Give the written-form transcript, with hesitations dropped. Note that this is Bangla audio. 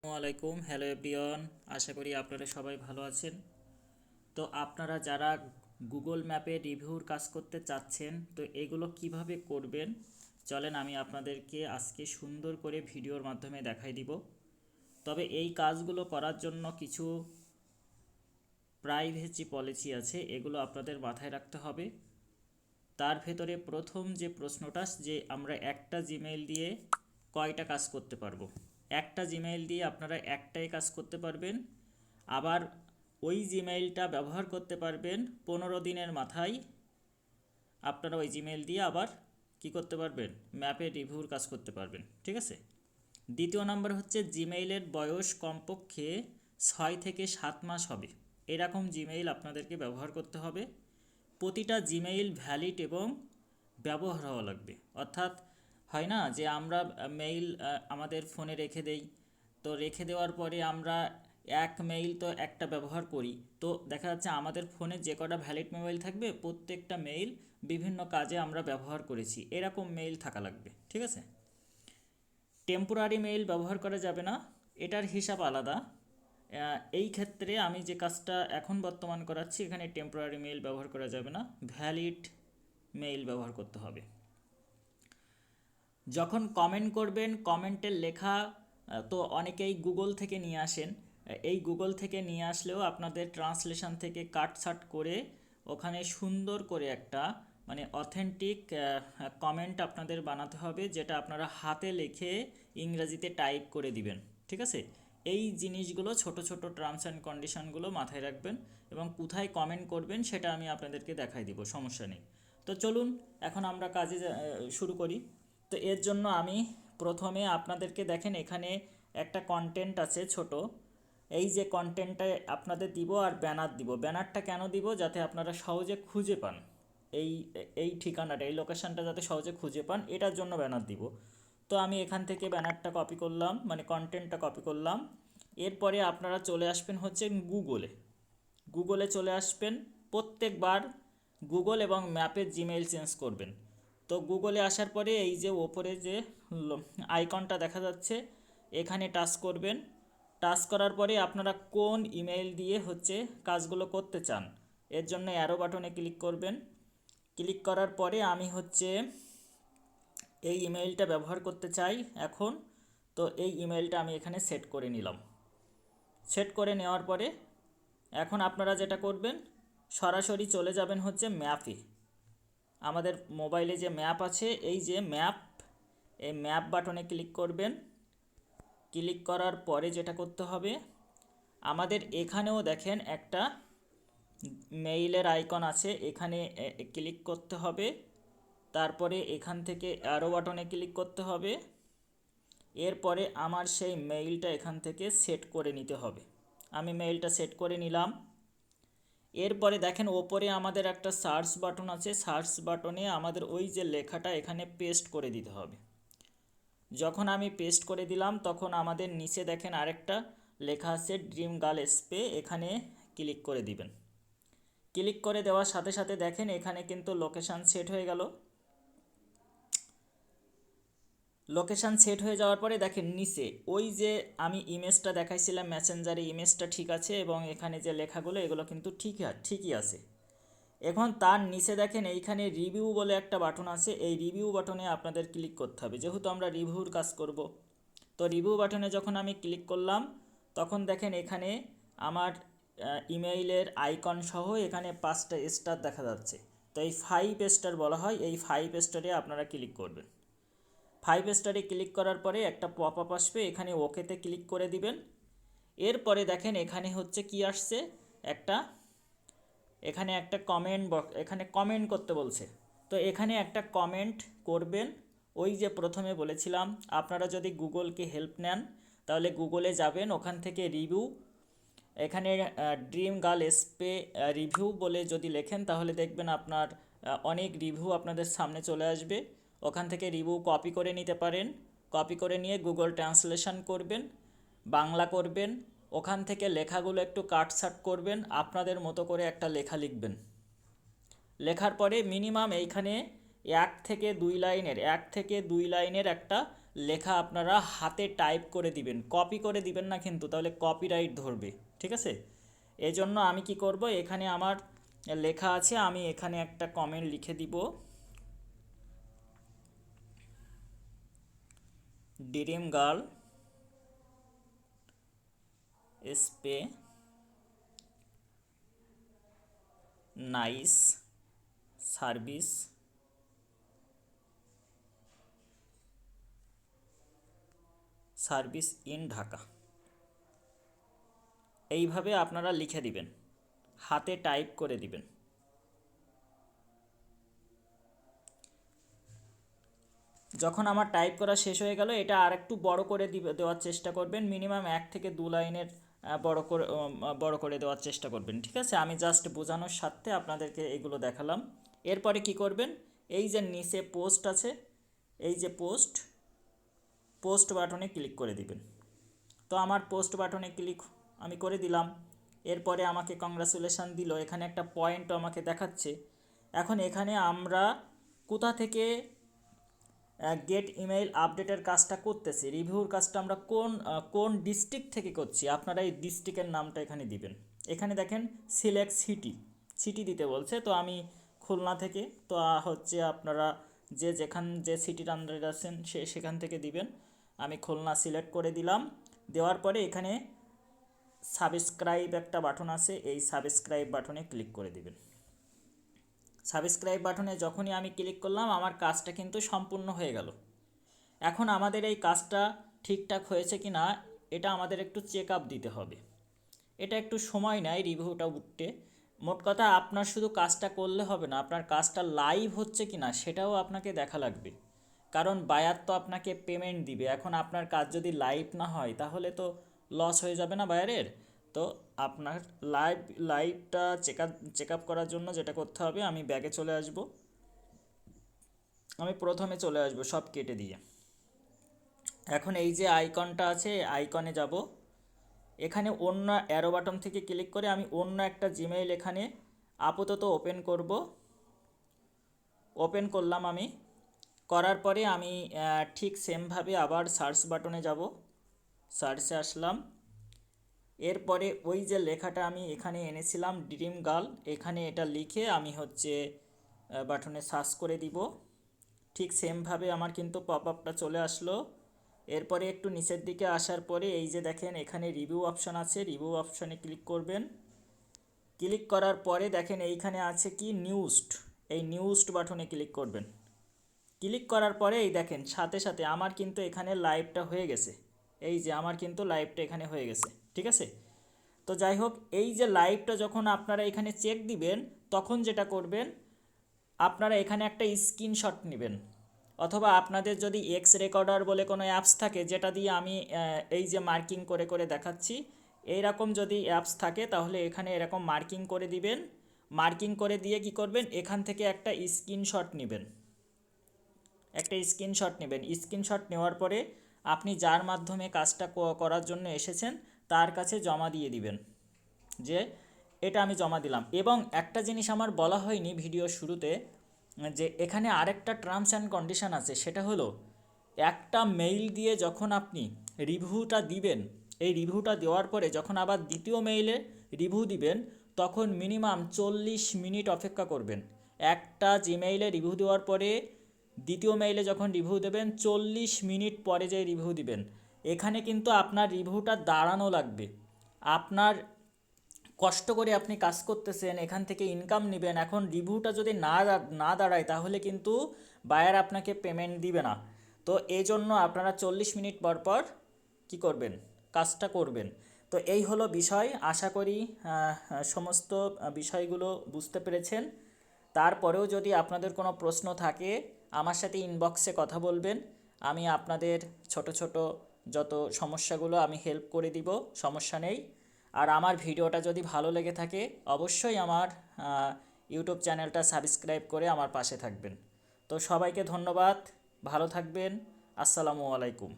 আসসালামু আলাইকুম, হ্যালো এভরিওয়ান। আশা করি আপনারা সবাই ভালো আছেন। তো আপনারা যারা গুগল ম্যাপে রিভিউর কাজ করতে চাচ্ছেন, তো এগুলো কিভাবে করবেন চলেন আমি আপনাদেরকে আজকে সুন্দর করে ভিডিওর মাধ্যমে দেখাই দিব। তবে এই কাজগুলো করার জন্য কিছু প্রাইভেসি পলিসি আছে, এগুলো আপনাদের মাথায় রাখতে হবে। তার ভেতরে প্রথম যে প্রশ্নটা, যে আমরা একটা জিমেইল দিয়ে কয়টা কাজ করতে পারবো। একটা জিমেইল দিয়ে আপনারা একটাই কাজ করতে পারবেন, আবার ওই জিমেইলটা ব্যবহার করতে পারবেন 15 দিনের মাথায়। আপনারা ওই জিমেইল দিয়ে আবার কি করতে পারবেন, ম্যাপে রিভিউর কাজ করতে পারবেন, ঠিক আছে। দ্বিতীয় নাম্বার হচ্ছে জিমেইলের বয়স কমপক্ষে 6 থেকে 7 মাস হবে, এরকম জিমেইল আপনাদেরকে ব্যবহার করতে হবে। প্রতিটা জিমেইল ভ্যালিড এবং ব্যবহার হওয়া লাগবে। অর্থাৎ হয় না যে আমরা মেইল আমাদের ফোনে রেখে দেই, তো রেখে দেওয়ার পরে আমরা এক মেইল তো একটা ব্যবহার করি, তো দেখা যাচ্ছে আমাদের ফোনে যে কটা ভ্যালিড মেইল থাকবে প্রত্যেকটা মেইল বিভিন্ন কাজে আমরা ব্যবহার করেছি, এরকম মেইল থাকা লাগবে, ঠিক আছে। টেম্পোরারি মেইল ব্যবহার করা যাবে না, এটার হিসাব আলাদা। এই ক্ষেত্রে আমি যে কাজটা এখন বর্তমান করাচ্ছি, এখানে টেম্পোরারি মেইল ব্যবহার করা যাবে না, ভ্যালিড মেইল ব্যবহার করতে হবে। যখন কমেন্ট করবেন, কমেন্টের লেখা তো অনেকেই গুগল থেকে নিয়ে আসেন। এই গুগল থেকে নিয়ে আসলেও আপনাদের ট্রান্সলেশন থেকে কাটছাট করে ওখানে সুন্দর করে একটা মানে অথেন্টিক কমেন্ট আপনাদের বানাতে হবে, যেটা আপনারা হাতে লিখে ইংরেজিতে টাইপ করে দিবেন, ঠিক আছে। এই জিনিসগুলো ছোট ছোট টার্মস অ্যান্ড কন্ডিশনগুলো মাথায় রাখবেন, এবং কোথায় কমেন্ট করবেন সেটা আমি আপনাদেরকে দেখাই দিব, সমস্যা নেই। তো চলুন এখন আমরা কাজে শুরু করি। তো এর জন্য আমি প্রথমে আপনাদেরকে দেখেন এখানে একটা কন্টেন্ট আছে ছোট, এই যে কন্টেন্টটা আপনাদের দিব আর ব্যানার দিব। ব্যানারটা কেন দিব, যাতে আপনারা সহজে খুঁজে পান, এই এই ঠিকানাটা, এই লোকেশনটা যাতে সহজে খুঁজে পান, এটার জন্য ব্যানার দিব। তো আমি এখান থেকে ব্যানারটা কপি করলাম, মানে কন্টেন্টটা কপি করলাম। এরপরে আপনারা চলে আসবেন হচ্ছে গুগলে। গুগলে চলে আসবেন, প্রত্যেকবার গুগল এবং ম্যাপের জিমেইল চেঞ্জ করবেন। তো গুগলে আসার পরে এই যে ওপরে যে আইকনটা দেখা যাচ্ছে, এখানে টাচ করবেন। টাচ করার পরে আপনারা কোন ইমেইল দিয়ে হচ্ছে কাজগুলো করতে চান, এর জন্য অ্যারো বাটনে ক্লিক করবেন। ক্লিক করার পরে আমি হচ্ছে এই ইমেইলটা ব্যবহার করতে চাই এখন। তো এই ইমেইলটা আমি এখানে সেট করে নিলাম। সেট করে নেওয়ার পরে এখন আপনারা যেটা করবেন, সরাসরি চলে যাবেন হচ্ছে ম্যাপে। আমাদের মোবাইলে যে ম্যাপ আছে, এই যে ম্যাপ, এই ম্যাপ বাটনে ক্লিক করবেন। ক্লিক করার পরে যেটা করতে হবে, আমাদের এখানেও দেখেন একটা মেইলের আইকন আছে, এখানে ক্লিক করতে হবে। তারপরে এখান থেকে অ্যারো বাটনে ক্লিক করতে হবে। এরপরে আমার সেই মেইলটা এখান থেকে সেট করে নিতে হবে। আমি মেইলটা সেট করে নিলাম। এরপরে দেখেন ওপরে আমাদের একটা সার্চ বাটন আছে, সার্চ বাটনে আমাদের ওই যে লেখাটা এখানে পেস্ট করে দিতে হবে। যখন আমি পেস্ট করে দিলাম, তখন আমাদের নিচে দেখেন আরেকটা লেখা আছে ড্রিম গার্ল স্পে, এখানে ক্লিক করে দিবেন। ক্লিক করে দেওয়ার সাথে সাথে দেখেন এখানে কিন্তু লোকেশান সেট হয়ে গেল। লোকেশান সেট হয়ে যাওয়ার পরে দেখেন নিচে ওই যে আমি ইমেজটা দেখাইছিলাম মেসেঞ্জারে, ইমেজটা ঠিক আছে, এবং এখানে যে লেখাগুলো এগুলো কিন্তু ঠিকই আছে। এখন তার নিচে দেখেন এইখানে রিভিউ বলে একটা বাটন আছে, এই রিভিউ বাটনে আপনাদের ক্লিক করতে হবে, যেহেতু আমরা রিভিউর কাজ করব। তো রিভিউ বাটনে যখন আমি ক্লিক করলাম, তখন দেখেন এখানে আমার ইমেইলের আইকন সহ এখানে 5টা স্টার দেখা যাচ্ছে। তো এই 5 স্টার বলা হয়, এই 5 স্টারে আপনারা ক্লিক করবেন। 5 স্টারে ক্লিক করার পরে একটা পপ আপ আসবে, এখানে ওকেতে ক্লিক করে দিবেন। এরপরে দেখেন এখানে হচ্ছে কি আসছে, একটা এখানে একটা কমেন্ট বক্স, এখানে কমেন্ট করতে বলছে। তো এখানে একটা কমেন্ট করবেন। ওই যে প্রথমে বলেছিলাম, আপনারা যদি গুগলকে হেল্প নেন তাহলে গুগলে যাবেন, ওখান থেকে রিভিউ, এখানে ড্রিম গার্ল স্পে রিভিউ বলে যদি লেখেন তাহলে দেখবেন আপনার অনেক রিভিউ আপনাদের সামনে চলে আসবে। ওখান থেকে রিভিউ কপি করে নিতে পারেন। কপি করে নিয়ে গুগল ট্রান্সলেশন করবেন, বাংলা করবেন। ওখান থেকে লেখাগুলো একটু কাটছাট করবেন, আপনাদের মতো করে একটা লেখা লিখবেন। লেখার পরে মিনিমাম এইখানে 1 থেকে 2 লাইনের একটা লেখা আপনারা হাতে টাইপ করে দিবেন, কপি করে দিবেন না কিন্তু, তাহলে কপিরাইট ধরবে, ঠিক আছে? এজন্য আমি কি করব, এখানে আমার লেখা আছে, আমি এখানে একটা কমেন্ট লিখে দিব, dream girl spa nice service in Dhaka. এইভাবে আপনারা লিখে দিবেন, হাতে টাইপ করে দিবেন। যখন আমার টাইপ করা শেষ হয়ে গেল, এটা আর একটু বড় করে দেওয়ার চেষ্টা করবেন, মিনিমাম 1 থেকে 2 লাইনের বড় করে দেওয়ার চেষ্টা করবেন, ঠিক আছে? আমি জাস্ট বোঝানোর স্বার্থে আপনাদেরকে এগুলো দেখালাম। এরপরে কি করবেন, এই যে নিচে পোস্ট আছে, এই যে পোস্ট বাটনে ক্লিক করে দিবেন। তো আমার পোস্ট বাটনে ক্লিক আমি করে দিলাম। এরপরে আমাকে কংগ্রাচুলেশন দিল, এখানে একটা পয়েন্টও আমাকে দেখাচ্ছে। এখন এখানে আমরা কোথা থেকে গেট ইমেইল আপডেটের কাজটা করতেছি, রিভিউর কাজটা আমরা কোন ডিস্ট্রিক্ট থেকে করছি, আপনারা এই ডিস্ট্রিক্টের নামটা এখানে দিবেন। এখানে দেখেন সিলেক্ট সিটি দিতে বলছে, তো আমি খুলনা থেকে, তো হচ্ছে আপনারা যে সিটির আন্ডারে আছেন সেখান থেকে দিবেন। আমি খুলনা সিলেক্ট করে দিলাম। দেওয়ার পরে এখানে সাবস্ক্রাইব একটা বাটন আছে, এই সাবস্ক্রাইব বাটনে ক্লিক করে দিবেন। সাবস্ক্রাইব বাটনে যখনই আমি ক্লিক করলাম, আমার কাজটা কিন্তু সম্পূর্ণ হয়ে গেল। এখন আমাদের এই কাজটা ঠিকঠাক হয়েছে কি না, এটা আমাদের একটু চেক আপ দিতে হবে। এটা একটু সময় নেয় রিভিউটা উঠতে। মোট কথা, আপনার শুধু কাজটা করলে হবে না, আপনার কাজটা লাইভ হচ্ছে কি না সেটাও আপনাকে দেখা লাগবে, কারণ বায়ার তো আপনাকে পেমেন্ট দিবে। এখন আপনার কাজ যদি লাইভ না হয় তাহলে তো লস হয়ে যাবে না বায়ারের। তো আপনার লাইভটা চেক আপ করার জন্য যেটা করতে হবে, আমি ব্যাগে চলে আসব, আমি প্রথমে চলে আসব সব কেটে দিয়ে। এখন এই যে আইকনটা আছে, আইকনে যাব, এখানে অন্য অ্যারো বাটন থেকে ক্লিক করে আমি অন্য একটা জিমেইল এখানে আপাতত ওপেন করব। ওপেন করলাম আমি, করার পরে আমি ঠিক সেমভাবে আবার সার্চ বাটনে যাব, সার্চে আসলাম। এরপরে ওই যে লেখাটা আমি এখানে এনেছিলাম ড্রিম গার্ল, এখানে এটা লিখে আমি হচ্ছে বাটনে সার্চ করে দিব। ঠিক সেমভাবে আমার কিন্তু পপ আপটা চলে আসলো। এরপরে একটু নিচের দিকে আসার পরে এই যে দেখেন এখানে রিভিউ অপশান আছে, রিভিউ অপশানে ক্লিক করবেন। ক্লিক করার পরে দেখেন এইখানে আছে কি নিউজড, এই নিউজড বাটনে ক্লিক করবেন। ক্লিক করার পরে এই দেখেন সাথে সাথে আমার কিন্তু এখানে লাইভটা হয়ে গেছে, এই যে আমার কিন্তু লাইভটা এখানে হয়ে গেছে, ঠিক আছে? তো যাই হোক, এই যে লাইভটা যখন আপনারা এখানে চেক দিবেন, তখন যেটা করবেন, আপনারা এখানে একটা স্ক্রিনশট নেবেন, অথবা আপনাদের যদি এক্স রেকর্ডার বলে কোনো অ্যাপস থাকে, যেটা দিয়ে আমি এই যে মার্কিং করে করে দেখাচ্ছি, এইরকম যদি অ্যাপস থাকে তাহলে এখানে এরকম মার্কিং করে দিবেন। মার্কিং করে দিয়ে কি করবেন, এখান থেকে একটা স্ক্রিনশট নেবেন, স্ক্রিনশট নেওয়ার পরে আপনি যার মাধ্যমে কাজটা করার জন্য এসেছেন তার কাছে জমা দিয়ে দিবেন যে এটা আমি জমা দিলাম। এবং একটা জিনিস আমার বলা হয়নি ভিডিও শুরুতে, যে এখানে আরেকটা টার্মস অ্যান্ড কন্ডিশন আছে, সেটা হলো একটা মেইল দিয়ে যখন আপনি রিভিউটা দিবেন, এই রিভিউটা দেওয়ার পরে যখন আবার দ্বিতীয় মেইলে রিভিউ দিবেন, তখন মিনিমাম 40 মিনিট অপেক্ষা করবেন। একটা জিমেইলে রিভিউ দেওয়ার পরে দ্বিতীয় মেইলে যখন রিভিউ দেবেন, 40 মিনিট পরে যে রিভিউ দিবেন, এখানে কিন্তু আপনার রিভিউটা দাঁড়ানো লাগবে। আপনার কষ্ট করে আপনি কাজ করতেছেন, এখান থেকে ইনকাম নেবেন, এখন রিভিউটা যদি না দাঁড়ায় তাহলে কিন্তু বায়ার আপনাকে পেমেন্ট দিবে না। তো এই জন্য আপনারা 40 মিনিট পর পর কী করবেন, কাজটা করবেন। তো এই হলো বিষয়, আশা করি সমস্ত বিষয়গুলো বুঝতে পেরেছেন। তারপরেও যদি আপনাদের কোনো প্রশ্ন থাকে আমার সাথে ইনবক্সে কথা বলবেন, আমি আপনাদের ছোট ছোট যত সমস্যাগুলো আমি হেল্প করে দিব, সমস্যা নেই। আর আমার ভিডিওটা যদি ভালো লেগে থাকে অবশ্যই আমার ইউটিউব চ্যানেলটা সাবস্ক্রাইব করে আমার পাশে থাকবেন। তো সবাইকে ধন্যবাদ, ভালো থাকবেন, আসসালামু আলাইকুম।